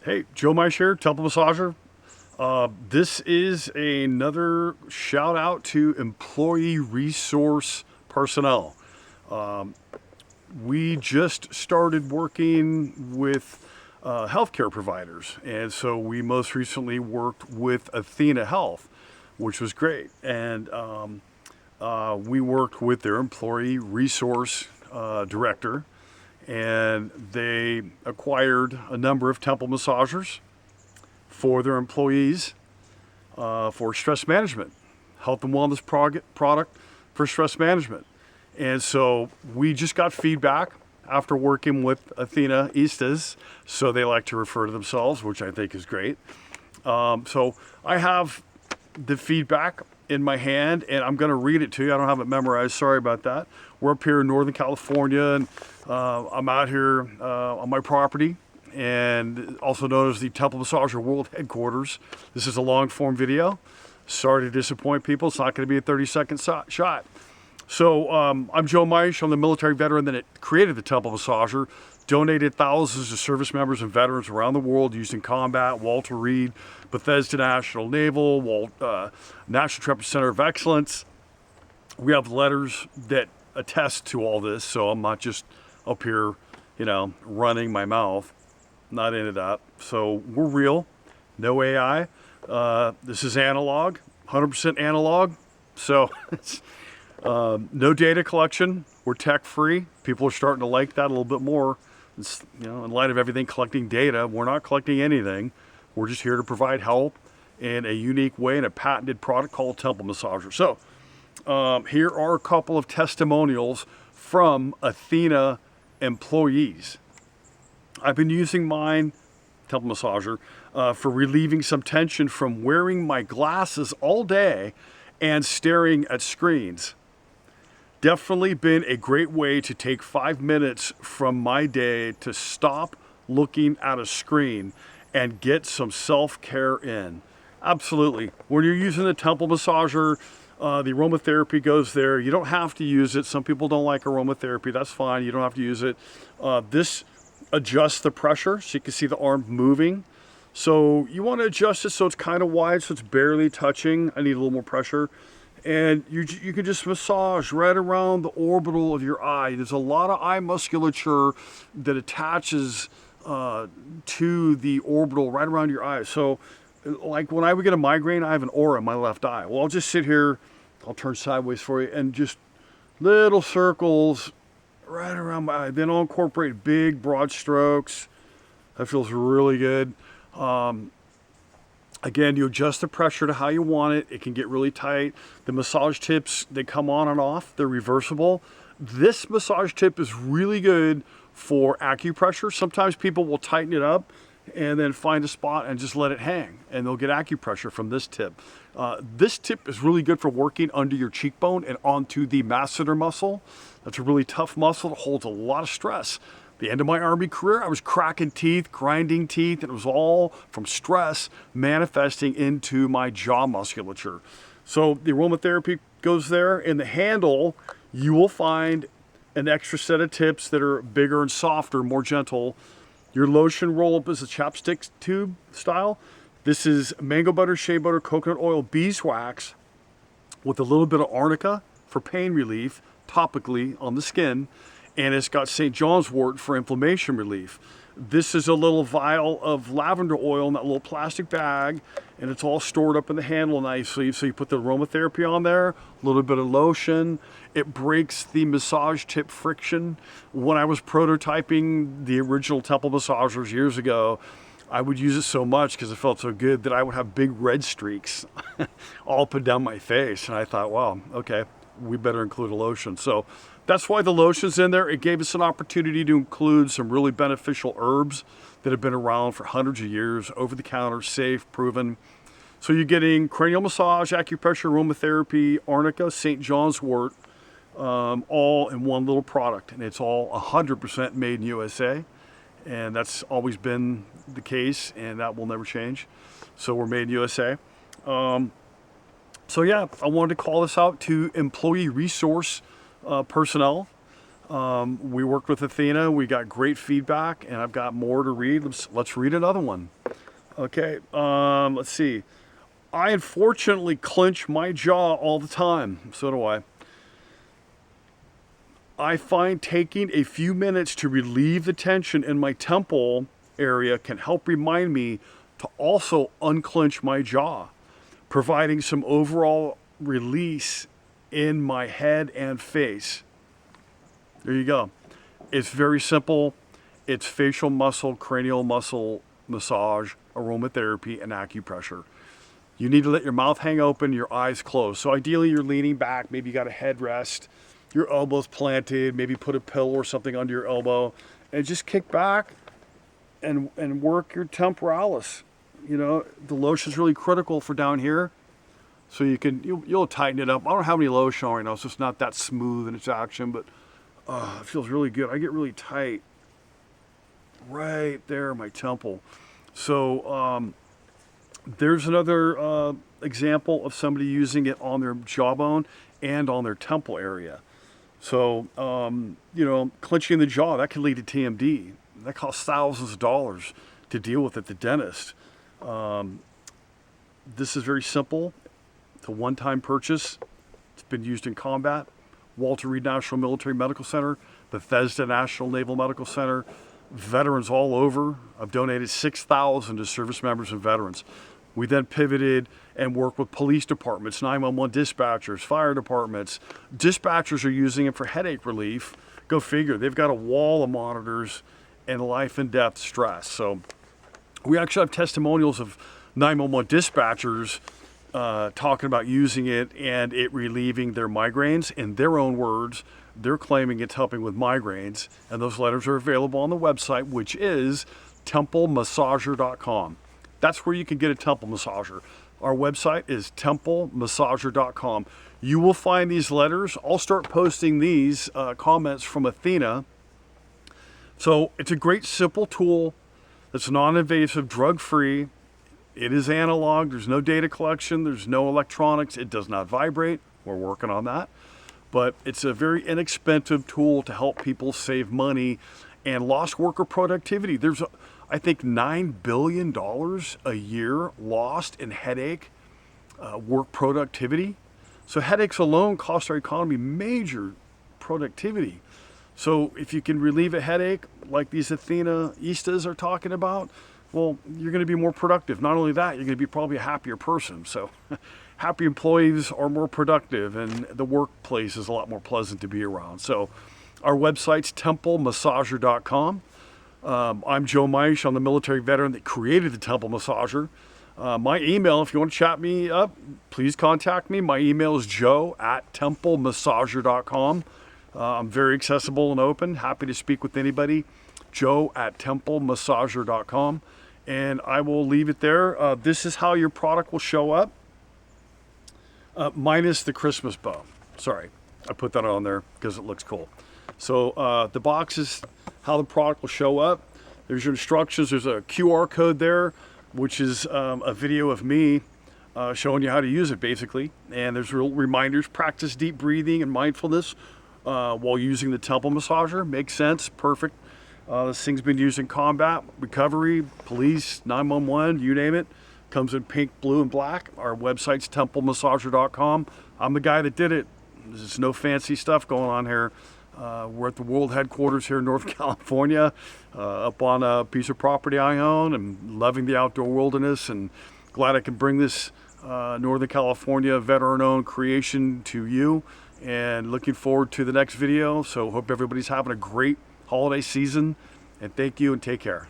Hey, Joe Meisch here, temple massager. This is another shout out to employee resource personnel. We just started working with healthcare providers, and so we most recently worked with Athena Health, which was great. And we worked with their employee resource director, and they acquired a number of temple massagers for their employees for stress management, health and wellness product for stress management. And so we just got feedback after working with Athena Istas, so they like to refer to themselves, which I think is great. So I have the feedback in my hand, and I'm going to read it to you. I don't have it memorized. Sorry about that. We're up here in Northern California, and I'm out here on my property, and also known as the Temple Massager World Headquarters. This is a long-form video. Sorry to disappoint people. It's not going to be a 30-second shot. So I'm Joe Meisch. I'm the military veteran that created the Temple Massager, donated thousands to service members and veterans around the world used in combat, Walter Reed, Bethesda National Naval, National Trapper Center of Excellence. We have letters that attest to all this, so I'm not just up here, running my mouth. Not into that. So we're real, no AI. This is analog, 100% analog. So it's no data collection. We're tech free. People are starting to like that a little bit more. It's, in light of everything collecting data, we're not collecting anything. We're just here to provide help in a unique way in a patented product called Temple Massager. So here are a couple of testimonials from Athena employees. I've been using mine, Temple Massager, for relieving some tension from wearing my glasses all day and staring at screens. Definitely been a great way to take 5 minutes from my day to stop looking at a screen and get some self-care in. Absolutely. When you're using the Temple Massager, the aromatherapy goes there. You don't have to use it. Some people don't like aromatherapy. That's fine. You don't have to use it. This adjusts the pressure so you can see the arm moving. So you want to adjust it so it's kind of wide, so it's barely touching. I need a little more pressure. And you can just massage right around the orbital of your eye. There's a lot of eye musculature that attaches to the orbital right around your eye. So like when I would get a migraine, I have an aura in my left eye. Well, I'll just sit here, I'll turn sideways for you, and just little circles right around my eye. Then I'll incorporate big, broad strokes. That feels really good. Again, you adjust the pressure to how you want it. It can get really tight. The massage tips, they come on and off. They're reversible. This massage tip is really good for acupressure. Sometimes people will tighten it up and then find a spot and just let it hang, and they'll get acupressure from this tip. This tip is really good for working under your cheekbone and onto the masseter muscle. That's a really tough muscle that holds a lot of stress. The end of my Army career, I was cracking teeth, grinding teeth, and it was all from stress manifesting into my jaw musculature. So the aromatherapy goes there. In the handle, you will find an extra set of tips that are bigger and softer, more gentle. Your lotion roll-up is a chapstick tube style. This is mango butter, shea butter, coconut oil, beeswax with a little bit of arnica for pain relief topically on the skin. And it's got St. John's wort for inflammation relief. This is a little vial of lavender oil in that little plastic bag, and it's all stored up in the handle nicely. So you put the aromatherapy on there, a little bit of lotion. It breaks the massage tip friction. When I was prototyping the original Temple massagers years ago, I would use it so much because it felt so good that I would have big red streaks all up and down my face. And I thought, wow, okay, we better include a lotion. So that's why the lotion's in there. It gave us an opportunity to include some really beneficial herbs that have been around for hundreds of years, over the counter, safe, proven. So you're getting cranial massage, acupressure, aromatherapy, arnica, St. John's wort, all in one little product. And it's all 100% made in USA. And that's always been the case, and that will never change. So we're made in USA. So yeah, I wanted to call this out to employee resource personnel. We worked with Athena. We got great feedback, and I've got more to read. Let's read another one. Okay, let's see. I unfortunately clench my jaw all the time. So do I. I find taking a few minutes to relieve the tension in my temple area can help remind me to also unclench my jaw, providing some overall release in my head and face. There you go. It's very simple. It's facial muscle, cranial muscle massage, aromatherapy, and acupressure. You need to let your mouth hang open, your eyes closed. So ideally you're leaning back, maybe you got a headrest, your elbows planted, maybe put a pillow or something under your elbow, and just kick back and work your temporalis. You know, the lotion's really critical for down here. So you'll tighten it up. I don't have any lotion right now. It's just not that smooth in its action, but it feels really good. I get really tight right there, my temple. So there's another example of somebody using it on their jawbone and on their temple area. So, you know, clenching the jaw, that can lead to TMD. That costs thousands of dollars to deal with at the dentist. This is very simple. It's a one-time purchase. It's been used in combat. Walter Reed National Military Medical Center, Bethesda National Naval Medical Center, veterans all over. I've donated 6,000 to service members and veterans. We then pivoted and worked with police departments, 911 dispatchers, fire departments. Dispatchers are using it for headache relief. Go figure. They've got a wall of monitors and life and death stress. So we actually have testimonials of 911 dispatchers talking about using it and it relieving their migraines. In their own words, they're claiming it's helping with migraines. And those letters are available on the website, which is templemassager.com. That's where you can get a temple massager. Our website is templemassager.com. You will find these letters. I'll start posting these comments from Athena. So it's a great, simple tool that's non-invasive, drug-free. It is analog. There's no data collection. There's no electronics. It does not vibrate. We're working on that. But it's a very inexpensive tool to help people save money and lost worker productivity. There's I think $9 billion a year lost in headache, work productivity. So headaches alone cost our economy major productivity. So if you can relieve a headache like these Athenaistas are talking about, well, you're going to be more productive. Not only that, you're going to be probably a happier person. So happy employees are more productive and the workplace is a lot more pleasant to be around. So our website's templemassager.com. I'm Joe Meisch. I'm the military veteran that created the Temple Massager. My email, if you want to chat me up, please contact me. My email is joe@templemassager.com. I'm very accessible and open. Happy to speak with anybody. joe@templemassager.com. And I will leave it there. This is how your product will show up, minus the Christmas bow. Sorry, I put that on there because it looks cool. So the box is how the product will show up. There's your instructions. There's a QR code there, which is a video of me showing you how to use it, basically. And there's real reminders. Practice deep breathing and mindfulness while using the temple massager. Makes sense. Perfect. This thing's been used in combat, recovery, police, 911, you name it. Comes in pink, blue, and black. Our website's templemassager.com. I'm the guy that did it. There's no fancy stuff going on here. We're at the world headquarters here in North California, up on a piece of property I own, and loving the outdoor wilderness, and glad I can bring this Northern California veteran-owned creation to you, and looking forward to the next video. So hope everybody's having a great holiday season, and thank you and take care.